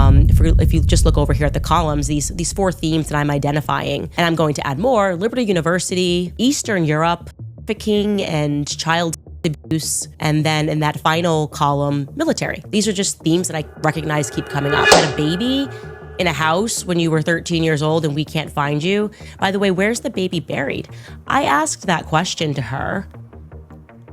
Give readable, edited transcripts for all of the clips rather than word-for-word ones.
If you just look over here at the columns, these four themes that I'm identifying, and I'm going to add more: Liberty University, Eastern Europe, trafficking and child abuse, and then in that final column, military. These are just themes that I recognize keep coming up. Had a baby in a house when you were 13 years old and we can't find you. By the way, where's the baby buried? I asked that question to her.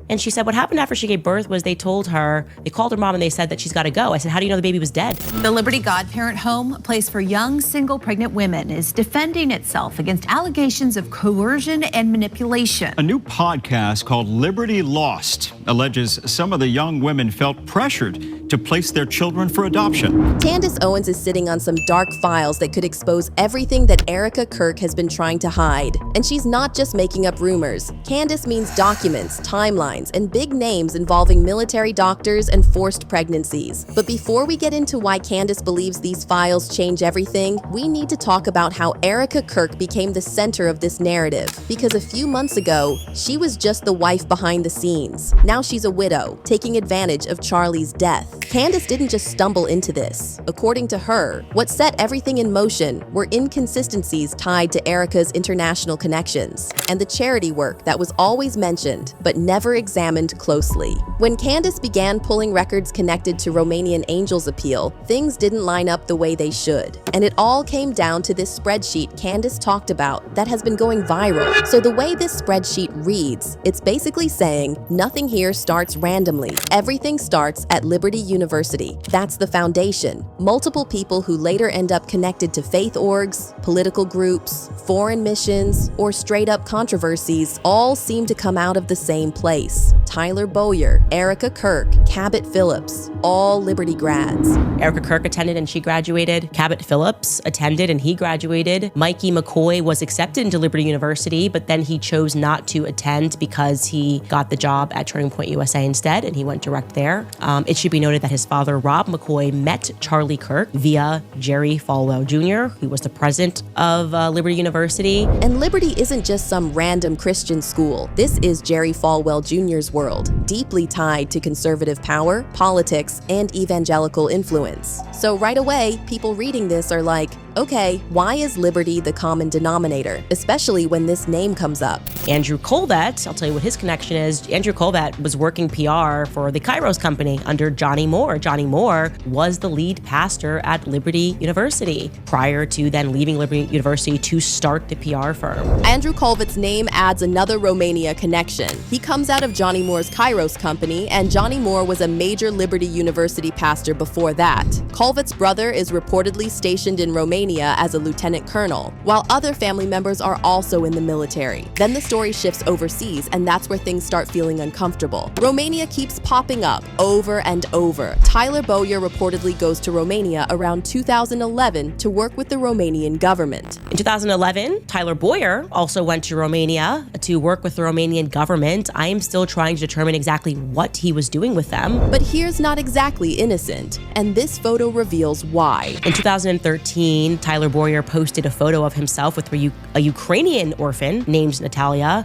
And she said what happened after she gave birth was they called her mom and they said that she's got to go. I said, how do you know the baby was dead? The Liberty Godparent Home, a place for young, single, pregnant women, is defending itself against allegations of coercion and manipulation. A new podcast called Liberty Lost alleges some of the young women felt pressured to place their children for adoption. Candace Owens is sitting on some dark files that could expose everything that Erika Kirk has been trying to hide. And she's not just making up rumors. Candace means documents, timelines, and big names involving military doctors and forced pregnancies. But before we get into why Candace believes these files change everything, we need to talk about how Erika Kirk became the center of this narrative. Because a few months ago, she was just the wife behind the scenes. Now she's a widow, taking advantage of Charlie's death. Candace didn't just stumble into this. According to her, what set everything in motion were inconsistencies tied to Erika's international connections and the charity work that was always mentioned but never examined closely. When Candace began pulling records connected to Romanian Angel's appeal, things didn't line up the way they should. And it all came down to this spreadsheet Candace talked about that has been going viral. So the way this spreadsheet reads, it's basically saying nothing here starts randomly. Everything starts at Liberty University. That's the foundation. Multiple people who later end up connected to faith orgs, political groups, foreign missions, or straight up controversies all seem to come out of the same place. Tyler Bowyer, Erika Kirk, Cabot Phillips, all Liberty grads. Erika Kirk attended and she graduated. Cabot Phillips attended and he graduated. Mikey McCoy was accepted into Liberty University, but then he chose not to attend because he got the job at Turning Point USA instead, and he went direct there. It should be noted that his father, Rob McCoy, met Charlie Kirk via Jerry Falwell Jr., who was the president of Liberty University. And Liberty isn't just some random Christian school. This is Jerry Falwell Jr.'s world, deeply tied to conservative power, politics, and evangelical influence. So right away, people reading this are like, okay, why is Liberty the common denominator, especially when this name comes up? Andrew Colvett, I'll tell you what his connection is. Andrew Colvett was working PR for the Kairos company under Johnny Moore. Johnny Moore was the lead pastor at Liberty University prior to then leaving Liberty University to start the PR firm. Andrew Colvett's name adds another Romania connection. He comes out of Johnny Moore's Kairos company, and Johnny Moore was a major Liberty University pastor before that. Colvett's brother is reportedly stationed in Romania as a lieutenant colonel, while other family members are also in the military. Then the story shifts overseas, and that's where things start feeling uncomfortable. Romania keeps popping up over and over. Tyler Bowyer reportedly goes to Romania around 2011 to work with the Romanian government. In 2011, Tyler Bowyer also went to Romania to work with the Romanian government. I am still trying to determine exactly what he was doing with them. But here's not exactly innocent, and this photo reveals why. In 2013, Tyler Bowyer posted a photo of himself with a Ukrainian orphan named Natalia.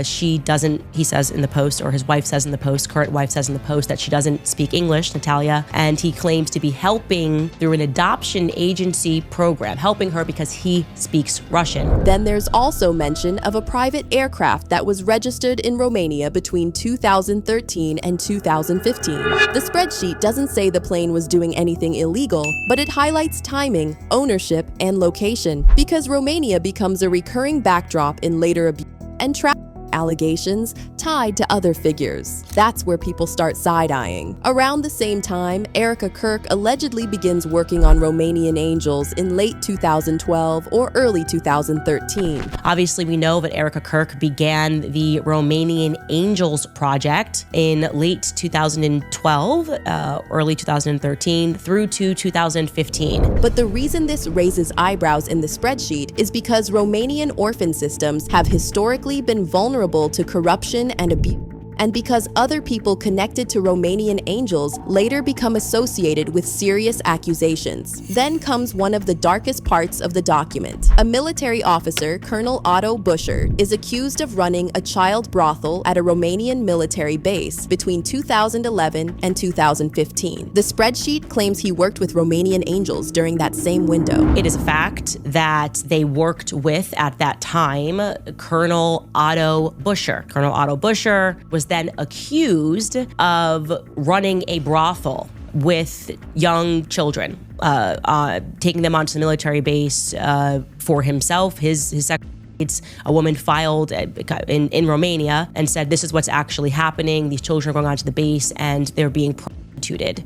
She doesn't, he says in the post, or his wife says in the post, current wife says in the post, that she doesn't speak English, Natalia, and he claims to be helping through an adoption agency program, helping her because he speaks Russian. Then there's also mention of a private aircraft that was registered in Romania between 2013 and 2015. The spreadsheet doesn't say the plane was doing anything illegal, but it highlights timing, ownership, and location, because Romania becomes a recurring backdrop in later abuse and trafficking allegations tied to other figures. That's where people start side-eyeing. Around the same time, Erika Kirk allegedly begins working on Romanian Angels in late 2012 or early 2013. Obviously, we know that Erika Kirk began the Romanian Angels project in late 2012, early 2013, through to 2015. But the reason this raises eyebrows in the spreadsheet is because Romanian orphan systems have historically been vulnerable to corruption and abuse. and because other people connected to Romanian angels later become associated with serious accusations. Then comes one of the darkest parts of the document. A military officer, Colonel Otto Buscher, is accused of running a child brothel at a Romanian military base between 2011 and 2015. The spreadsheet claims he worked with Romanian angels during that same window. It is a fact that they worked with, at that time, Colonel Otto Buscher. Colonel Otto Buscher was then accused of running a brothel with young children, taking them onto the military base for himself, his sexual needs. A woman filed in Romania and said, this is what's actually happening. These children are going onto the base and they're being prostituted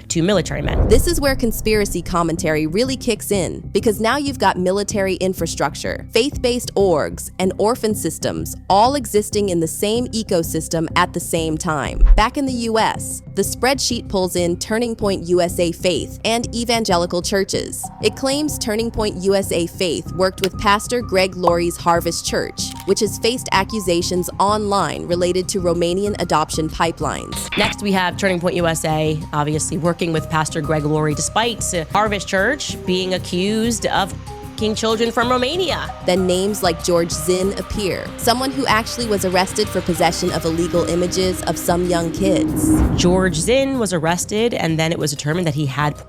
to military men. This is where conspiracy commentary really kicks in, because now you've got military infrastructure, faith-based orgs, and orphan systems all existing in the same ecosystem at the same time. Back in the US, the spreadsheet pulls in Turning Point USA Faith and evangelical churches. It claims Turning Point USA Faith worked with Pastor Greg Laurie's Harvest Church, which has faced accusations online related to Romanian adoption pipelines. Next, we have Turning Point USA, obviously working with Pastor Greg Laurie, despite Harvest Church being accused of taking children from Romania. Then names like George Zinn appear, someone who actually was arrested for possession of illegal images of some young kids. George Zinn was arrested, and then it was determined that he had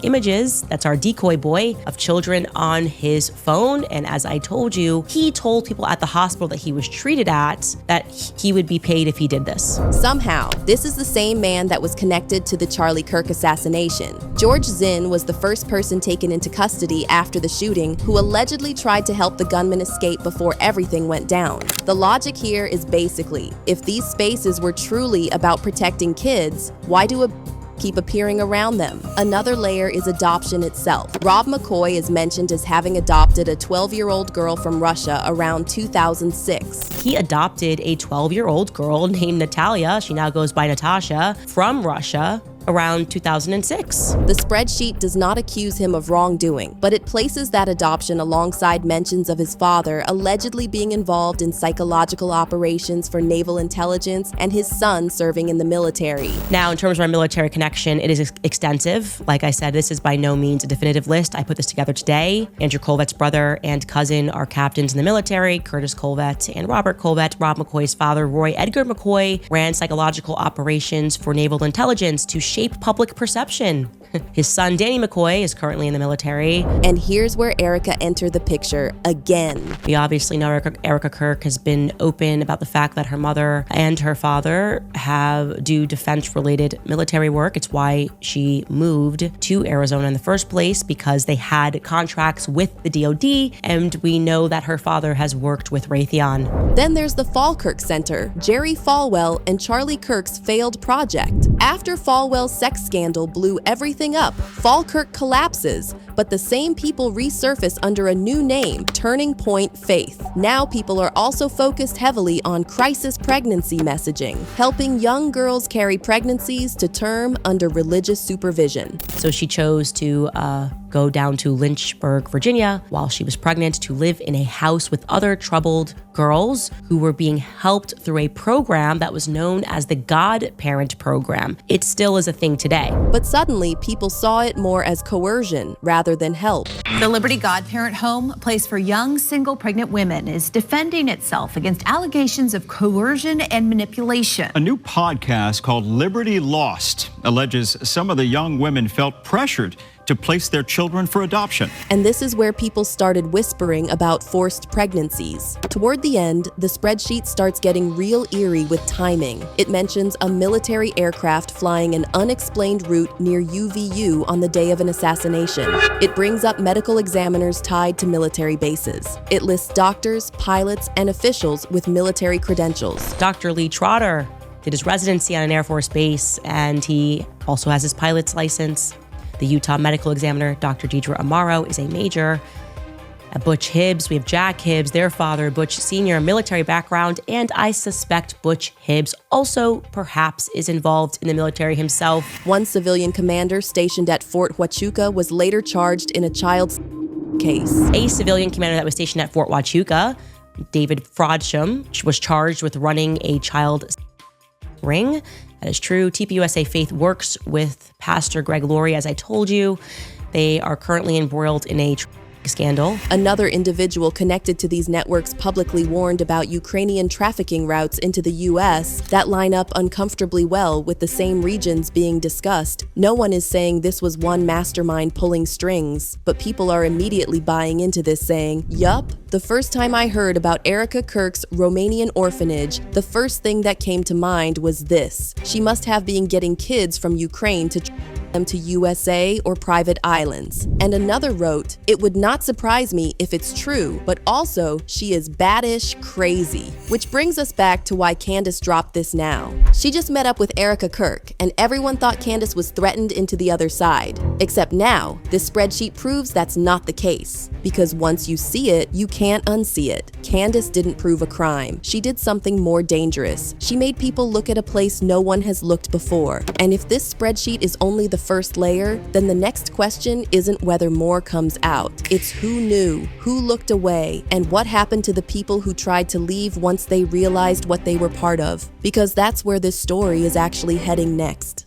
images, that's our decoy boy, of children on his phone. And as I told you, he told people at the hospital that he was treated at that he would be paid if he did this. Somehow, this is the same man that was connected to the Charlie Kirk assassination. George Zinn was the first person taken into custody after the shooting who allegedly tried to help the gunman escape before everything went down. The logic here is basically, if these spaces were truly about protecting kids, why do keep appearing around them? Another layer is adoption itself. Rob McCoy is mentioned as having adopted a 12-year-old girl from Russia around 2006. He adopted a 12-year-old girl named Natalia, she now goes by Natasha, from Russia around 2006. The spreadsheet does not accuse him of wrongdoing, but it places that adoption alongside mentions of his father allegedly being involved in psychological operations for naval intelligence and his son serving in the military. Now, in terms of our military connection, it is extensive. Like I said, this is by no means a definitive list. I put this together today. Andrew Colvet's brother and cousin are captains in the military, Curtis Colvet and Robert Colvet. Rob McCoy's father, Roy Edgar McCoy, ran psychological operations for naval intelligence to shape public perception. His son, Danny McCoy, is currently in the military. And here's where Erika entered the picture again. We obviously know Erika Kirk has been open about the fact that her mother and her father do defense-related military work. It's why she moved to Arizona in the first place, because they had contracts with the DoD, and we know that her father has worked with Raytheon. Then there's the Falkirk Center, Jerry Falwell and Charlie Kirk's failed project. After Falwell's sex scandal blew everything up, Falkirk collapses, but the same people resurface under a new name, Turning Point Faith. Now people are also focused heavily on crisis pregnancy messaging, helping young girls carry pregnancies to term under religious supervision. So she chose to go down to Lynchburg, Virginia, while she was pregnant, to live in a house with other troubled girls who were being helped through a program that was known as the Godparent Program. It still is a thing today. But suddenly, people saw it more as coercion rather than help. The Liberty Godparent Home, a place for young single pregnant women, is defending itself against allegations of coercion and manipulation. A new podcast called Liberty Lost alleges some of the young women felt pressured to place their children for adoption. And this is where people started whispering about forced pregnancies. Toward the end, the spreadsheet starts getting real eerie with timing. It mentions a military aircraft flying an unexplained route near UVU on the day of an assassination. It brings up medical examiners tied to military bases. It lists doctors, pilots, and officials with military credentials. Dr. Lee Trotter did his residency on an Air Force base, and he also has his pilot's license. The Utah medical examiner, Dr. Deidre Amaro, is a major. At Butch Hibbs, we have Jack Hibbs, their father, Butch Sr., military background, and I suspect Butch Hibbs also perhaps is involved in the military himself. One civilian commander stationed at Fort Huachuca was later charged in a child's case. A civilian commander that was stationed at Fort Huachuca, David Frodsham, was charged with running a child ring. That is true. TPUSA Faith works with Pastor Greg Laurie, as I told you. They are currently embroiled in a scandal. Another individual connected to these networks publicly warned about Ukrainian trafficking routes into the U.S. that line up uncomfortably well with the same regions being discussed. No one is saying this was one mastermind pulling strings, but people are immediately buying into this, saying, yup. The first time I heard about Erika Kirk's Romanian orphanage, the first thing that came to mind was this. She must have been getting kids from Ukraine to them to USA or private islands. And another wrote, it would not surprise me if it's true, but also she is baddish crazy. Which brings us back to why Candace dropped this now. She just met up with Erika Kirk, and everyone thought Candace was threatened into the other side. Except now, this spreadsheet proves that's not the case. Because once you see it, you can't unsee it. Candace didn't prove a crime. She did something more dangerous. She made people look at a place no one has looked before. And if this spreadsheet is only the first layer, then the next question isn't whether more comes out. It's who knew, who looked away, and what happened to the people who tried to leave once they realized what they were part of. Because that's where this story is actually heading next.